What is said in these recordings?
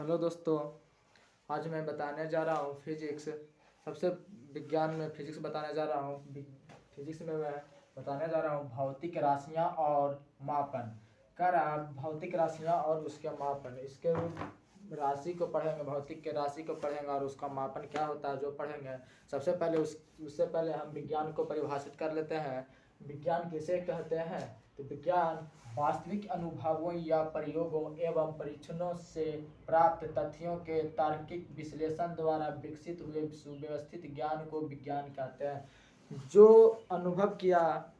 Hello दोस्तों, आज मैं बताने जा रहा हूँ फिजिक्स। सबसे विज्ञान में फिजिक्स बताने जा रहा हूँ। फिजिक्स में मैं बताने जा रहा हूँ भौतिक राशियाँ और मापन। कह रहा भौतिक राशियाँ और उसके मापन। इसके राशि को पढ़ेंगे, भौतिक के राशि को पढ़ेंगे और उसका मापन क्या होता है जो पढ़ेंगे। सबसे पहले उससे पहले हम विज्ञान को परिभाषित कर लेते हैं। विज्ञान किसे कहते हैं? तो विज्ञान वास्तविक अनुभवों या प्रयोगों एवं परीक्षणों से प्राप्त तथ्यों के तार्किक विश्लेषण द्वारा विकसित हुए सुव्यवस्थित ज्ञान को विज्ञान कहते हैं। जो अनुभव किया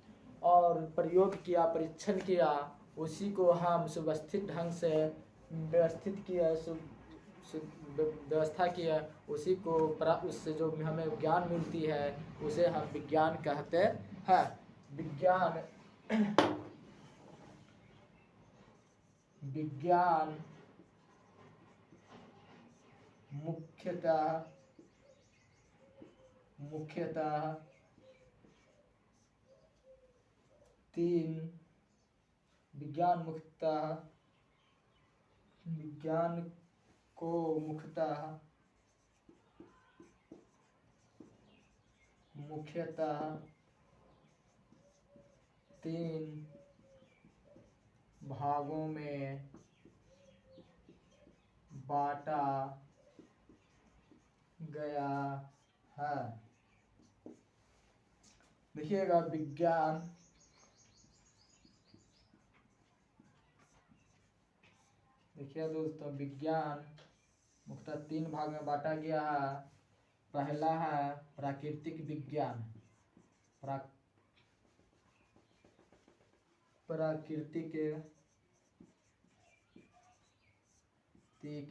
और प्रयोग किया, परीक्षण किया, उसी को हम सुव्यवस्थित ढंग से व्यवस्थित किया, व्यवस्था किया, उसी को उससे जो हमें ज्ञान मिलती है उसे हम विज्ञान कहते हैं। विज्ञान मुख्यतः मुख्यतः तीन भागों में बांटा गया है। देखिएगा, विज्ञान देखिए दोस्तों, विज्ञान मुख्यतः तीन भाग में बांटा गया है। पहला है प्राकृतिक विज्ञान। प्राकृतिक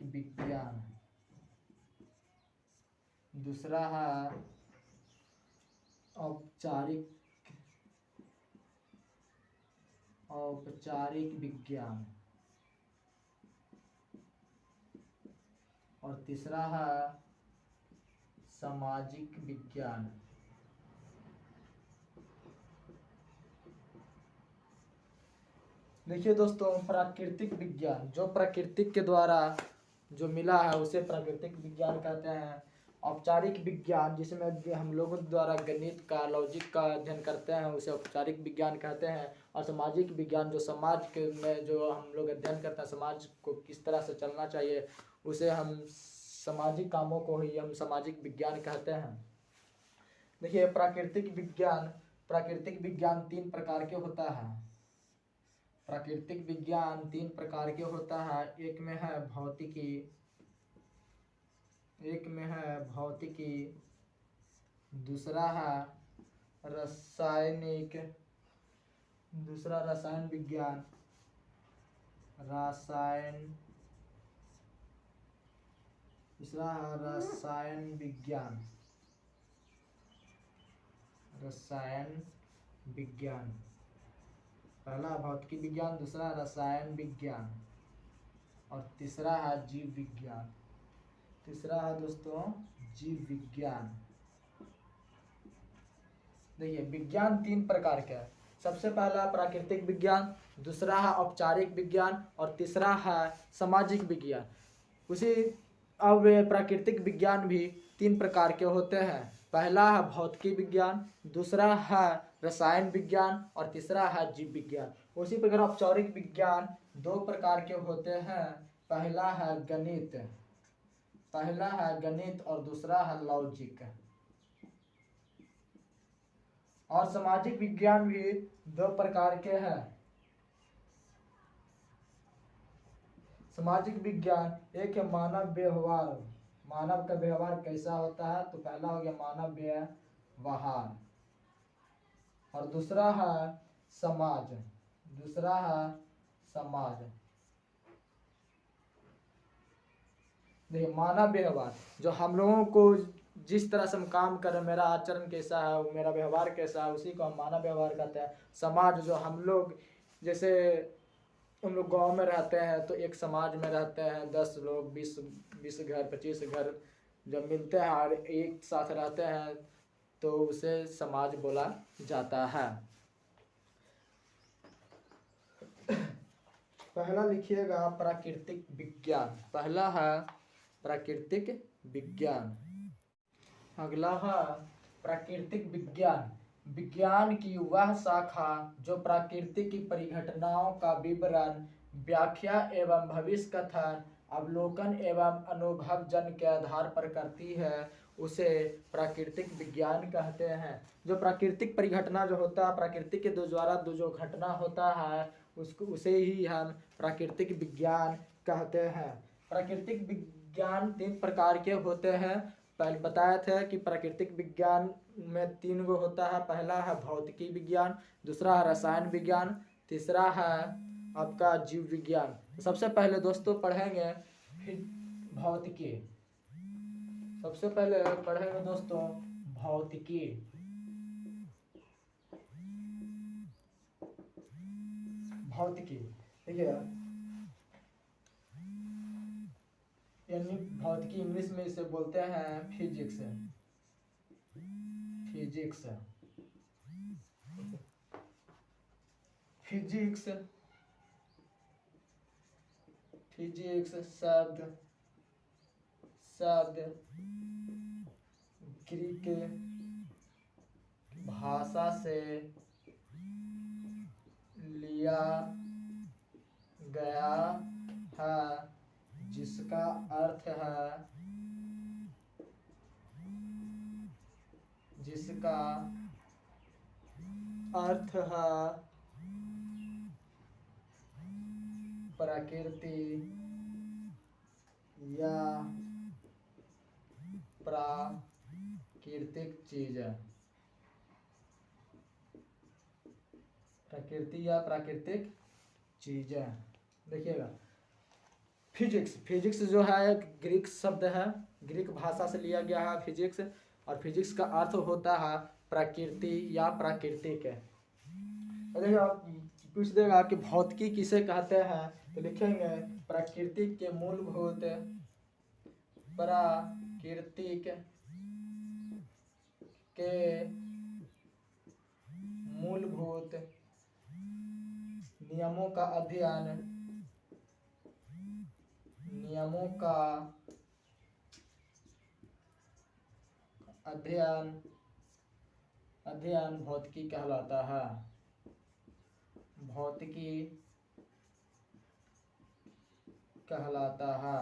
विज्ञान। दूसरा है औपचारिक विज्ञान और तीसरा है सामाजिक विज्ञान। देखिए दोस्तों, प्राकृतिक विज्ञान जो प्रकृति के द्वारा जो मिला है उसे प्राकृतिक विज्ञान कहते हैं। औपचारिक विज्ञान जिसमें हम लोगों द्वारा गणित का, लॉजिक का अध्ययन करते हैं उसे औपचारिक विज्ञान कहते हैं। और सामाजिक विज्ञान जो समाज के में जो हम लोग अध्ययन करते हैं, समाज को किस तरह से चलना चाहिए, उसे हम सामाजिक कामों को ही हम सामाजिक विज्ञान कहते हैं। देखिए, प्राकृतिक विज्ञान तीन प्रकार के होता है। प्राकृतिक विज्ञान तीन प्रकार के होता है। एक में है भौतिकी, दूसरा है रसायन विज्ञान, तीसरा है रसायन विज्ञान। पहला भौतिकी विज्ञान, दूसरा रसायन विज्ञान और तीसरा है जीव विज्ञान। तीसरा है दोस्तों जीव विज्ञान। देखिए, विज्ञान तीन प्रकार के है। सबसे पहला प्राकृतिक विज्ञान, दूसरा है औपचारिक विज्ञान और तीसरा है सामाजिक विज्ञान। अब प्राकृतिक विज्ञान भी तीन प्रकार के होते हैं। पहला है भौतिकी विज्ञान, दूसरा है रसायन विज्ञान और तीसरा है जीव विज्ञान। उसी प्रकार औपचारिक विज्ञान दो प्रकार के होते हैं। पहला है गणित और दूसरा है लॉजिक। और सामाजिक विज्ञान भी दो प्रकार के हैं। सामाजिक विज्ञान, एक है मानव का व्यवहार कैसा होता है, तो पहला हो गया मानव व्यवहार और दूसरा है समाज। देखिए, मानव व्यवहार जो हम लोगों को जिस तरह से हम काम कर रहे हैं, मेरा आचरण कैसा है, मेरा व्यवहार कैसा है, उसी को हम मानव व्यवहार कहते हैं। समाज जो हम लोग, जैसे हम लोग गांव में रहते हैं तो एक समाज में रहते हैं, 10 लोग, 20 घर, 25 घर जब मिलते हैं और एक साथ रहते हैं तो उसे समाज बोला जाता है। पहला लिखिएगा प्राकृतिक विज्ञान, पहला है प्राकृतिक विज्ञान। अगला है प्राकृतिक विज्ञान। विज्ञान की वह शाखा जो प्रकृति की परिघटनाओं का विवरण, व्याख्या एवं भविष्य कथन, अवलोकन एवं अनुभव जन के आधार पर करती है, उसे प्राकृतिक विज्ञान कहते हैं। जो प्राकृतिक परिघटना जो होता है, प्रकृति के द्वारा जो घटना होता है, उसको उसे ही हम प्राकृतिक विज्ञान कहते हैं। प्राकृतिक विज्ञान 3 प्रकार के होते हैं। पहले बताया था कि प्राकृतिक विज्ञान में 3 गो होता है। पहला है भौतिकी विज्ञान, दूसरा है रसायन विज्ञान, तीसरा है आपका जीव विज्ञान। सबसे पहले दोस्तों पढ़ेंगे फिर भौतिकी। सबसे पहले पढ़ेंगे दोस्तों भौतिकी। भौतिकी ठीक है, यानी भौतिकी इंग्लिश में इसे बोलते हैं फिजिक्स। फिजिक्स फिजिक्स फिजिक्स शब्द ग्रीक भाषा से लिया गया है, जिसका अर्थ है प्रकृति या प्राकृतिक चीज। प्रकृति या प्राकृतिक चीजें। देखिएगा फिजिक्स जो है एक ग्रीक शब्द है, ग्रीक भाषा से लिया गया है फिजिक्स, और फिजिक्स का अर्थ होता है प्रकृति या प्राकृतिक। देखिए पूछ देगा कि भौतिकी किसे कहते हैं, तो लिखेंगे प्राकृतिक के मूलभूत नियमों का अध्ययन भौतिकी कहलाता है। भौतिकी कहलाता है।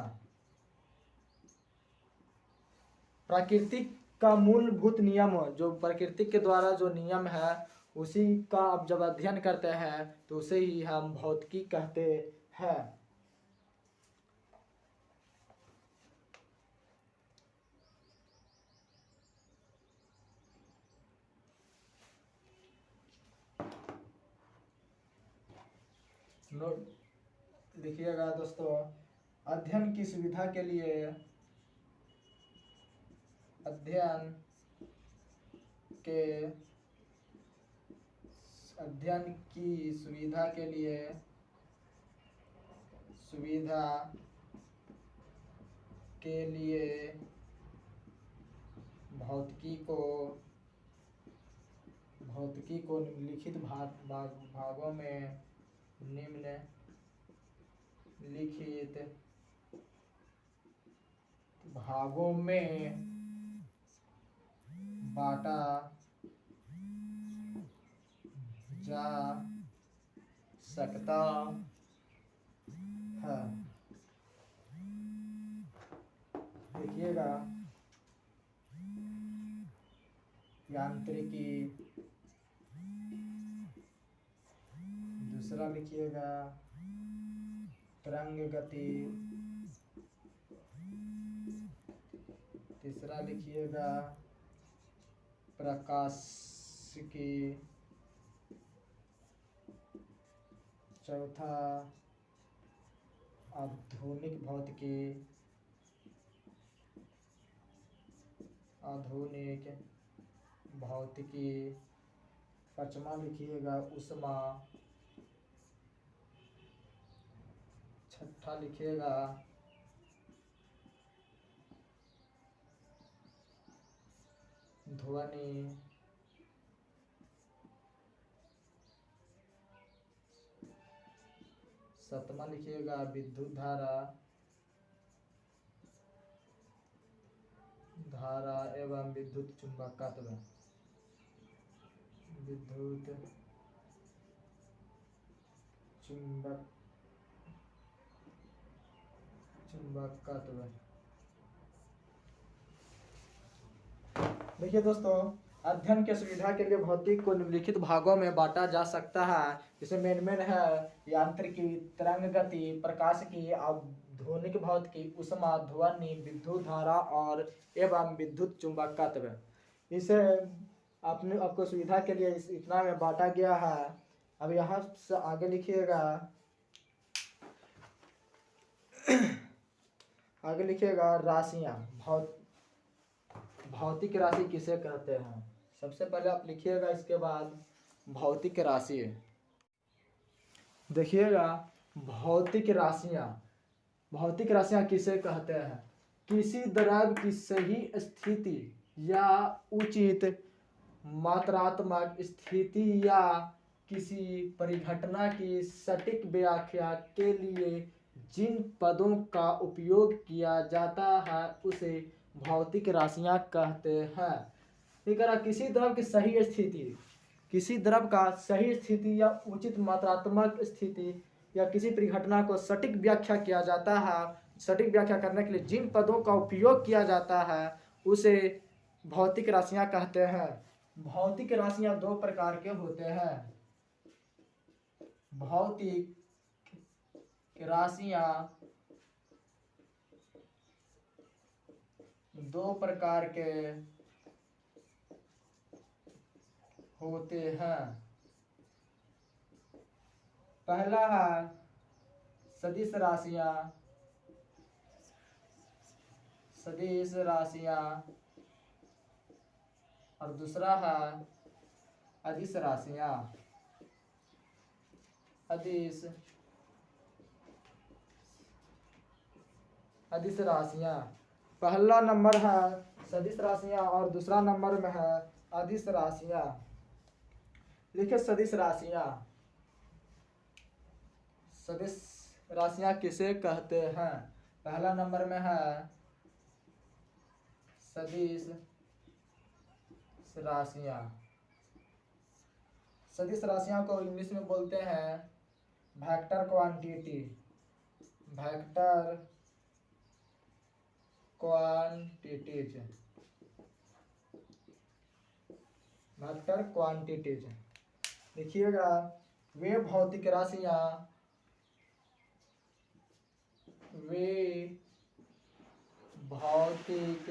प्राकृतिक का मूलभूत नियम, जो प्रकृति के द्वारा जो नियम है उसी का अब जब अध्ययन करते हैं तो उसे ही हम भौतिकी कहते हैं। लिखिएगा दोस्तों, अध्ययन की सुविधा के लिए भौतिकी को निम्नलिखित भागों में बांटा जा सकता है। देखिएगा यांत्रिकी, दूसरा लिखिएगा तरंग गति, तीसरा लिखिएगा प्रकाशिकी, चौथा आधुनिक भौतिकी, पांचवा लिखिएगा उष्मा, छठा लिखिएगा ध्वनि, 7वां लिखिएगा विद्युत धारा, धारा एवं विद्युत चुंबकत्व, विद्युत चुंबकत्व। देखिए दोस्तों, अध्ययन के सुविधा के लिए भौतिक को निम्नलिखित भागों में बांटा जा सकता है। जिसमें मेन है यांत्रिकी, तरंग गति, प्रकाशिकी, आधुनिक भौतिकी, ऊष्मा, ध्वनि, विद्युत धारा और एवं विद्युत चुंबकत्व। इसे आपको सुविधा के लिए इतना में बांटा गया है। अब यहाँ से आगे लिखिएगा, आगे लिखिएगा राशियाँ। भौतिक राशि किसे कहते हैं? सबसे पहले आप लिखिएगा, इसके बाद भौतिक राशि। देखिएगा, भौतिक राशियाँ, भौतिक राशियाँ किसे कहते हैं? किसी द्रव्य की सही स्थिति या उचित मात्रात्मक स्थिति या किसी परिघटना की सटीक व्याख्या के लिए जिन पदों का उपयोग किया जाता है उसे भौतिक राशियाँ कहते हैं। ठीक है ना? किसी द्रव की सही स्थिति, किसी द्रव का सही स्थिति या उचित मात्रात्मक स्थिति या किसी परिघटना को सटीक व्याख्या किया जाता है, सटीक व्याख्या करने के लिए जिन पदों का उपयोग किया जाता है उसे भौतिक राशियाँ कहते हैं। भौतिक राशियाँ दो प्रकार के होते हैं। भौतिक राशियाँ दो प्रकार के होते हैं। पहला है सदिश राशियाँ, सदिश राशियाँ, और दूसरा है अदिश राशियाँ, अदिश राशियाँ। पहला नंबर है सदिश राशियाँ और दूसरा नंबर में है अदिश राशियाँ। लिखिए सदिश राशियाँ। सदिश राशियाँ किसे कहते हैं? पहला नंबर में है सदिश राशियाँ। सदिश राशियाँ को इंग्लिश में बोलते हैं vector quantity, vector quantities, vector quantities. देखिएगा, वे भौतिक राशियाँ, वे भौतिक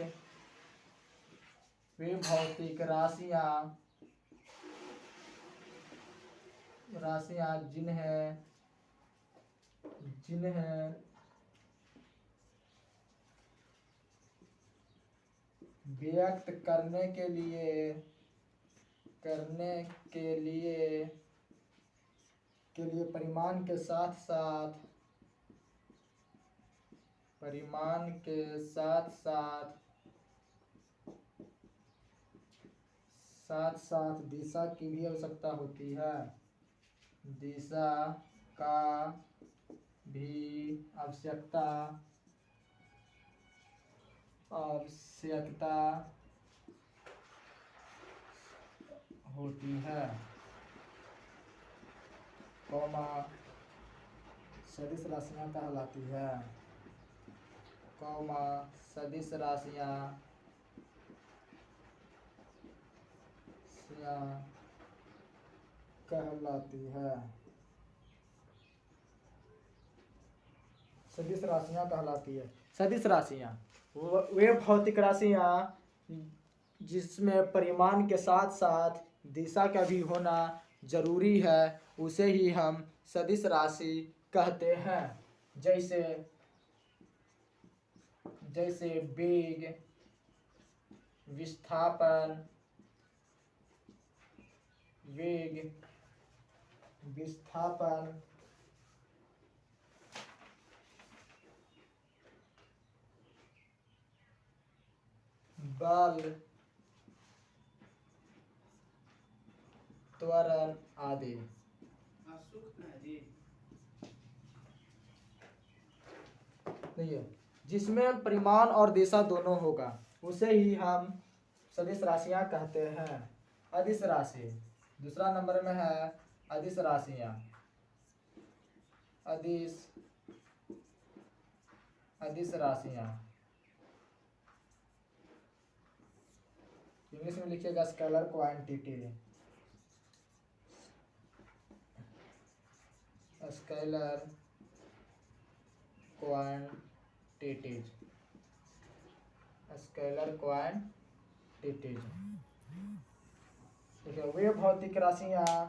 राशियाँ जिन्हें व्यक्त करने के लिए परिमाण के साथ दिशा की भी आवश्यकता होती है। दिशा का भी आवश्यकता होती है, कौमा सदिश राशियाँ कहलाती है, कौमा सदिश राशियाँ कहलाती है, सदिश राशियाँ कहलाती है। सदिश राशियाँ वे भौतिक राशियाँ जिसमें परिमाण के साथ साथ दिशा का भी होना जरूरी है, उसे ही हम सदिश राशि कहते हैं। जैसे वेग, विस्थापन, बल, त्वरण आदि। देखिए, जिसमें परिमाण और दिशा दोनों होगा उसे ही हम सदिश राशियां कहते हैं। अदिश राशि दूसरा नंबर में है अदिश राशियां। अदिश राशियां इंग्लिश में लिखिएगा scalar quantity. Scalar quantities. Scalar quantities ठीक है। वे भौतिक राशियां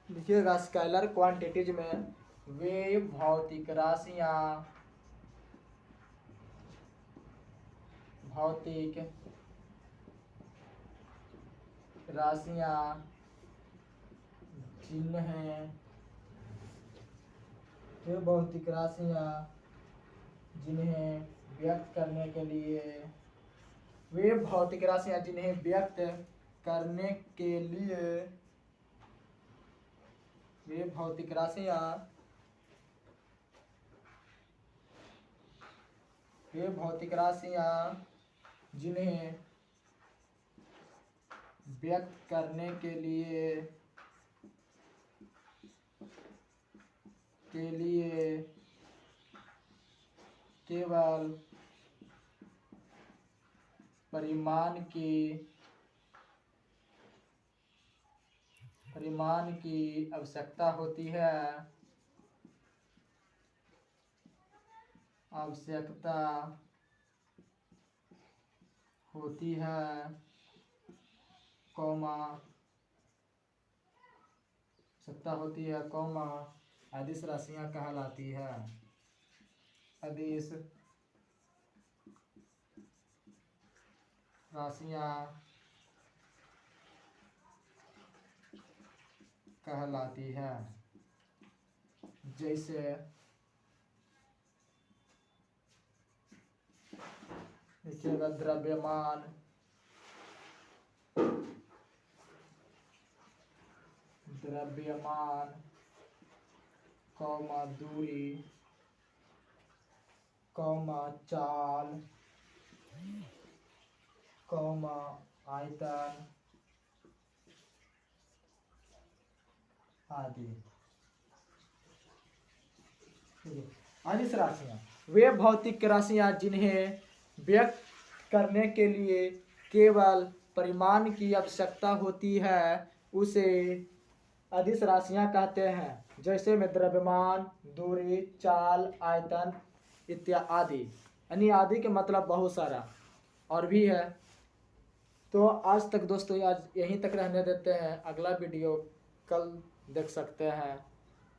लिखिएगा स्केलर क्वांटिटीज में वे भौतिक राशियां जिन्हें व्यक्त करने के लिए वे भौतिक राशियां जिन्हें व्यक्त करने के लिए वे भौतिक राशियां जिन्हें व्यक्त करने के लिए केवल परिमाण की आवश्यकता होती है कौमा अदिश राशियां कहलाती है। अदिश राशियां कहलाती है। जैसे देखिएगा द्रव्यमान, दूरी, चाल, आयतन आदि। अदिश राशियां वे भौतिक राशियां जिन्हें व्यक्त करने के लिए केवल परिमाण की आवश्यकता होती है उसे अदिश राशियां कहते हैं। जैसे में द्रव्यमान, दूरी, चाल, आयतन इत्यादि। यानी आदि के मतलब बहुत सारा और भी है। तो आज तक दोस्तों आज यहीं तक रहने देते हैं। अगला वीडियो कल देख सकते हैं।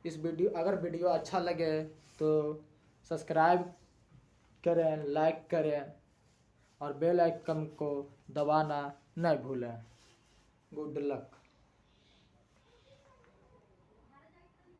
अगर वीडियो अच्छा लगे तो सब्सक्राइब करें, लाइक करें और बेल आइकन को दबाना न भूलें। Good luck.